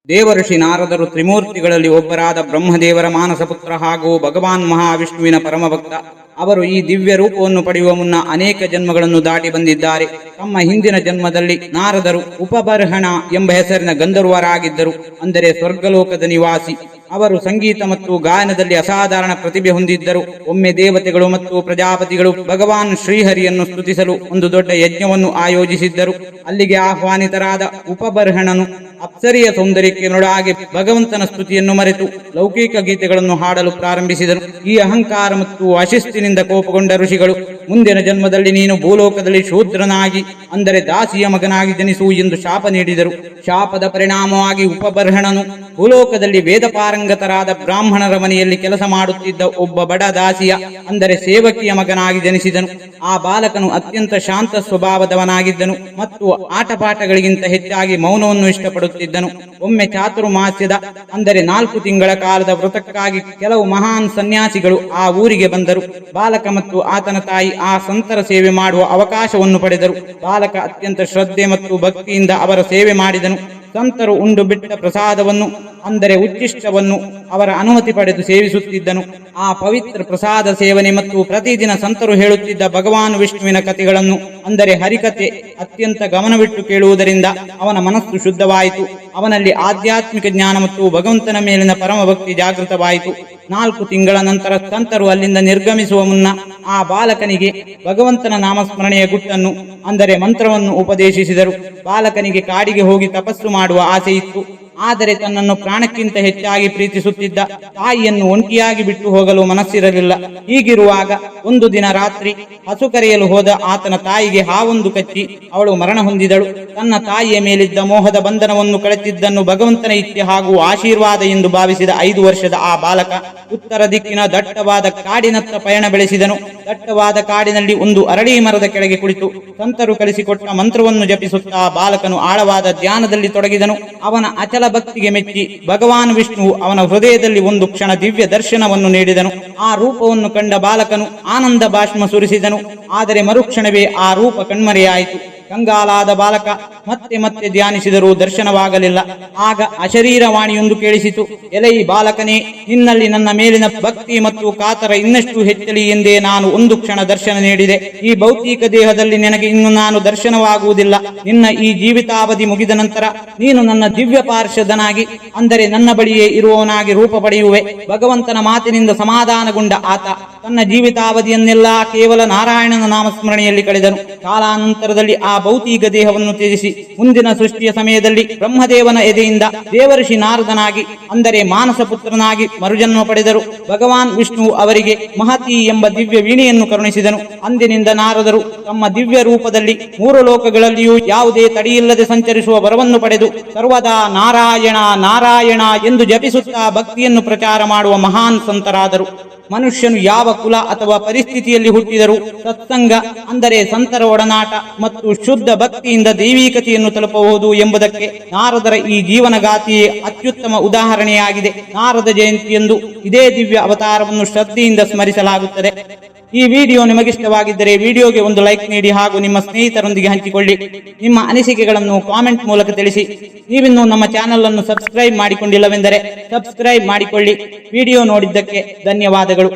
ದೇವಋಷಿ ನಾರದರು ತ್ರಿಮೂರ್ತಿಗಳಲ್ಲಿ ಒಬ್ಬರಾದ ಬ್ರಹ್ಮದೇವರ ಮಾನಸ ಪುತ್ರ ಹಾಗೂ ಭಗವಾನ್ ಮಹಾವಿಷ್ಣುವಿನ ಪರಮಭಕ್ತ. ಅವರು ಈ ದಿವ್ಯ ರೂಪವನ್ನು ಪಡೆಯುವ ಮುನ್ನ ಅನೇಕ ಜನ್ಮಗಳನ್ನು ದಾಟಿ ಬಂದಿದ್ದಾರೆ. ತಮ್ಮ ಹಿಂದಿನ ಜನ್ಮದಲ್ಲಿ ನಾರದರು ಉಪಬರ್ಹಣ ಎಂಬ ಹೆಸರಿನ ಗಂಧರ್ವರಾಗಿದ್ದರು, ಅಂದರೆ ಸ್ವರ್ಗಲೋಕದ ನಿವಾಸಿ. ಅವರು ಸಂಗೀತ ಮತ್ತು ಗಾಯನದಲ್ಲಿ ಅಸಾಧಾರಣ ಪ್ರತಿಭೆ ಹೊಂದಿದ್ದರು. ಒಮ್ಮೆ ದೇವತೆಗಳು ಮತ್ತು ಪ್ರಜಾಪತಿಗಳು ಭಗವಾನ್ ಶ್ರೀಹರಿಯನ್ನು ಸ್ತುತಿಸಲು ಒಂದು ದೊಡ್ಡ ಯಜ್ಞವನ್ನು ಆಯೋಜಿಸಿದ್ದರು. ಅಲ್ಲಿಗೆ ಆಹ್ವಾನಿತರಾದ ಉಪಬರ್ಹಣನು ಅಪ್ಸರಿಯ ಸೌಂದರ್ಯಕ್ಕೆ ನೊಡಾಗಿ ಭಗವಂತನ ಸ್ತುತಿಯನ್ನು ಮರೆತು ಲೌಕಿಕ ಗೀತೆಗಳನ್ನು ಹಾಡಲು ಪ್ರಾರಂಭಿಸಿದನು. ಈ ಅಹಂಕಾರ ಮತ್ತು ಅಶಿಸ್ತಿನಿಂದ ಕೋಪಗೊಂಡ ಋಷಿಗಳು, ಮುಂದಿನ ಜನ್ಮದಲ್ಲಿ ನೀನು ಭೂಲೋಕದಲ್ಲಿ ಶೂದ್ರನಾಗಿ, ಅಂದರೆ ದಾಸಿಯ ಮಗನಾಗಿ ಜನಿಸು ಎಂದು ಶಾಪ ನೀಡಿದರು. ಶಾಪದ ಪರಿಣಾಮವಾಗಿ ಉಪಬರ್ಹಣನು ಭೂಲೋಕದಲ್ಲಿ ವೇದ ಪಾರಂಗತರಾದ ಬ್ರಾಹ್ಮಣರ ಮನೆಯಲ್ಲಿ ಕೆಲಸ ಮಾಡುತ್ತಿದ್ದ ಒಬ್ಬ ಬಡ ದಾಸಿಯ, ಅಂದರೆ ಸೇವಕಿಯ ಮಗನಾಗಿ ಜನಿಸಿದನು. ಆ ಬಾಲಕನು ಅತ್ಯಂತ ಶಾಂತ ಸ್ವಭಾವದವನಾಗಿದ್ದನು ಮತ್ತು ಆಟಪಾಠಗಳಿಗಿಂತ ಹೆಚ್ಚಾಗಿ ಮೌನವನ್ನು ಇಷ್ಟಪಡುತ್ತಿದ್ದನು. ಒಮ್ಮೆ ಚಾತುರ್ಮಾಸ್ಯದ, ಅಂದರೆ 4 ತಿಂಗಳ ಕಾಲದ ವ್ರತಕ್ಕಾಗಿ ಕೆಲವು ಮಹಾನ್ ಸನ್ಯಾಸಿಗಳು ಆ ಊರಿಗೆ ಬಂದರು. ಬಾಲಕ ಮತ್ತು ಆತನ ತಾಯಿ ಆ ಸಂತರ ಸೇವೆ ಮಾಡುವ ಅವಕಾಶವನ್ನು ಪಡೆದರು. ಬಾಲಕ ಅತ್ಯಂತ ಶ್ರದ್ಧೆ ಮತ್ತು ಭಕ್ತಿಯಿಂದ ಅವರ ಸೇವೆ ಮಾಡಿದನು. ಸಂತರು ಉಂಡು ಬಿಟ್ಟ ಪ್ರಸಾದವನ್ನು, ಅಂದರೆ ಉಚ್ಚಿಷ್ಟವನ್ನು ಅವರ ಅನುಮತಿ ಪಡೆದು ಸೇವಿಸುತ್ತಿದ್ದನು. ಆ ಪವಿತ್ರ ಪ್ರಸಾದ ಸೇವನೆ ಮತ್ತು ಪ್ರತಿದಿನ ಸಂತರು ಹೇಳುತ್ತಿದ್ದ ಭಗವಾನ್ ವಿಷ್ಣುವಿನ ಕಥೆಗಳನ್ನು, ಅಂದರೆ ಹರಿಕಥೆ, ಅತ್ಯಂತ ಗಮನವಿಟ್ಟು ಕೇಳುವುದರಿಂದ ಅವನ ಮನಸ್ಸು ಶುದ್ಧವಾಯಿತು. ಅವನಲ್ಲಿ ಆಧ್ಯಾತ್ಮಿಕ ಜ್ಞಾನ ಮತ್ತು ಭಗವಂತನ ಮೇಲಿನ ಪರಮಭಕ್ತಿ ಜಾಗೃತವಾಯಿತು. 4 ತಿಂಗಳ ನಂತರ ಸಂತರು ಅಲ್ಲಿಂದ ನಿರ್ಗಮಿಸುವ ಮುನ್ನ ಆ ಬಾಲಕನಿಗೆ ಭಗವಂತನ ನಾಮಸ್ಮರಣೆಯ ಗುಟ್ಟನ್ನು, ಅಂದರೆ ಮಂತ್ರವನ್ನು ಉಪದೇಶಿಸಿದರು. ಬಾಲಕನಿಗೆ ಕಾಡಿಗೆ ಹೋಗಿ ತಪಸ್ಸು ಮಾಡುವ ಆಸೆ ಇತ್ತು. ಆದರೆ ತನ್ನನ್ನು ಪ್ರಾಣಕ್ಕಿಂತ ಹೆಚ್ಚಾಗಿ ಪ್ರೀತಿಸುತ್ತಿದ್ದ ತಾಯಿಯನ್ನು ಒಂಟಿಯಾಗಿ ಬಿಟ್ಟು ಹೋಗಲು ಮನಸ್ಸಿರಲಿಲ್ಲ. ಹೀಗಿರುವಾಗ ಒಂದು ದಿನ ರಾತ್ರಿ ಹಸು ಕರೆಯಲು ಹೋದ ಆತನ ತಾಯಿಗೆ ಹಾವೊಂದು ಕಚ್ಚಿ ಅವಳು ಮರಣ ಹೊಂದಿದಳು. ತನ್ನ ತಾಯಿಯ ಮೇಲಿದ್ದ ಮೋಹದ ಬಂಧನವನ್ನು ಕಳೆತಿದ್ದನ್ನು ಭಗವಂತನ ಇಚ್ಛೆ ಹಾಗೂ ಆಶೀರ್ವಾದ ಎಂದು ಭಾವಿಸಿದ 5 ವರ್ಷದ ಆ ಬಾಲಕ ಉತ್ತರ ದಿಕ್ಕಿನ ದಟ್ಟವಾದ ಕಾಡಿನತ್ತ ಪಯಣ ಬೆಳೆಸಿದನು. ದಟ್ಟವಾದ ಕಾಡಿನಲ್ಲಿ ಒಂದು ಅರಳಿ ಮರದ ಕೆಳಗೆ ಕುಳಿತು ಸಂತರು ಕಲಿಸಿಕೊಟ್ಟ ಮಂತ್ರವನ್ನು ಜಪಿಸುತ್ತಾ ಬಾಲಕನು ಆಳವಾದ ಧ್ಯಾನದಲ್ಲಿ ತೊಡಗಿದನು. ಅವನ ಅಚಲ ಭಕ್ತಿಗೆ ಮೆಚ್ಚಿ ಭಗವಾನ್ ವಿಷ್ಣುವು ಅವನ ಹೃದಯದಲ್ಲಿ ಒಂದು ಕ್ಷಣ ದಿವ್ಯ ದರ್ಶನವನ್ನು ನೀಡಿದನು. ಆ ರೂಪವನ್ನು ಕಂಡ ಬಾಲಕನು ಆನಂದ ಭಾಷ್ಮ ಸುರಿಸಿದನು. ಆದರೆ ಮರುಕ್ಷಣವೇ ಆ ರೂಪ ಕಣ್ಮರೆಯಾಯಿತು. ಕಂಗಾಲಾದ ಬಾಲಕ ಮತ್ತೆ ಮತ್ತೆ ಧ್ಯಾನಿಸಿದರೂ ದರ್ಶನವಾಗಲಿಲ್ಲ. ಆಗ ಅಶರೀರವಾಣಿಯೊಂದು ಕೇಳಿಸಿತು. ಎಲೈ ಬಾಲಕನೇ, ನಿನ್ನಲ್ಲಿ ನನ್ನ ಮೇಲಿನ ಭಕ್ತಿ ಮತ್ತು ಕಾತರ ಇನ್ನಷ್ಟು ಹೆಚ್ಚಲಿ ಎಂದೇ ನಾನು ಒಂದು ಕ್ಷಣ ದರ್ಶನ ನೀಡಿದೆ. ಈ ಭೌತಿಕ ದೇಹದಲ್ಲಿ ನಿನಗೆ ಇನ್ನು ನಾನು ದರ್ಶನವಾಗುವುದಿಲ್ಲ. ನಿನ್ನ ಈ ಜೀವಿತಾವಧಿ ಮುಗಿದ ನಂತರ ನೀನು ನನ್ನ ದಿವ್ಯ ಪಾರ್ಷದನಾಗಿ, ಅಂದರೆ ನನ್ನ ಬಳಿಯೇ ಇರುವವನಾಗಿ ರೂಪ ಪಡೆಯುವೆ. ಭಗವಂತನ ಮಾತಿನಿಂದ ಸಮಾಧಾನಗೊಂಡ ಆತ ತನ್ನ ಜೀವಿತಾವಧಿಯನ್ನೆಲ್ಲ ಕೇವಲ ನಾರಾಯಣನ ನಾಮಸ್ಮರಣೆಯಲ್ಲಿ ಕಳೆದನು. ಕಾಲಾನಂತರದಲ್ಲಿ ಆ ಭೌತಿಕ ದೇಹವನ್ನು ತ್ಯಜಿಸಿ ಮುಂದಿನ ಸೃಷ್ಟಿಯ ಸಮಯದಲ್ಲಿ ಬ್ರಹ್ಮದೇವನ ಎದೆಯಿಂದ ದೇವಋಷಿ ನಾರದನಾಗಿ, ಅಂದರೆ ಮಾನಸ ಪುತ್ರನಾಗಿ ಮರುಜನ್ಮ ಪಡೆದರು. ಭಗವಾನ್ ವಿಷ್ಣು ಅವರಿಗೆ ಮಹತಿ ಎಂಬ ದಿವ್ಯ ವೀಣೆಯನ್ನು ಕರುಣಿಸಿದನು. ಅಂದಿನಿಂದ ನಾರದರು ತಮ್ಮ ದಿವ್ಯ ರೂಪದಲ್ಲಿ 3 ಲೋಕಗಳಲ್ಲಿಯೂ ಯಾವುದೇ ತಡೆಯಿಲ್ಲದೆ ಸಂಚರಿಸುವ ವರವನ್ನು ಪಡೆದು ಸರ್ವದಾ ನಾರಾಯಣ ನಾರಾಯಣ ಎಂದು ಜಪಿಸುತ್ತಾ ಭಕ್ತಿಯನ್ನು ಪ್ರಚಾರ ಮಾಡುವ ಮಹಾನ್ ಸಂತರಾದರು. ಮನುಷ್ಯನು ಯಾವ ಕುಲ ಅಥವಾ ಪರಿಸ್ಥಿತಿಯಲ್ಲಿ ಹುಟ್ಟಿದರೂ ಸತ್ಸಂಗ, ಅಂದರೆ ಸಂತರ ಒಡನಾಟ ಮತ್ತು ಶುದ್ಧ ಭಕ್ತಿಯಿಂದ ದೈವಿಕತೆಯನ್ನು ತಲುಪಬಹುದು ಎಂಬುದಕ್ಕೆ ನಾರದರ ಈ ಜೀವನಗಾಥೆಯೇ ಅತ್ಯುತ್ತಮ ಉದಾಹರಣೆಯಾಗಿದೆ. ನಾರದ ಜಯಂತಿಯಂದು ಇದೇ ದಿವ್ಯ ಅವತಾರವನ್ನು ಶ್ರದ್ಧೆಯಿಂದ ಸ್ಮರಿಸಲಾಗುತ್ತದೆ. ಈ ವಿಡಿಯೋ ನಿಮಗಿಷ್ಟವಾಗಿದ್ದರೆ ವಿಡಿಯೋಗೆ ಒಂದು ಲೈಕ್ ನೀಡಿ ಹಾಗೂ ನಿಮ್ಮ ಸ್ನೇಹಿತರೊಂದಿಗೆ ಹಂಚಿಕೊಳ್ಳಿ. ನಿಮ್ಮ ಅನಿಸಿಕೆಗಳನ್ನು ಕಾಮೆಂಟ್ ಮೂಲಕ ತಿಳಿಸಿ. ನೀವಿನ್ನೂ ನಮ್ಮ ಚಾನೆಲ್ ಅನ್ನು ಸಬ್ಸ್ಕ್ರೈಬ್ ಮಾಡಿಕೊಂಡಿಲ್ಲವೆಂದರೆ ಸಬ್ಸ್ಕ್ರೈಬ್ ಮಾಡಿಕೊಳ್ಳಿ. ವಿಡಿಯೋ ನೋಡಿದ್ದಕ್ಕೆ ಧನ್ಯವಾದಗಳು.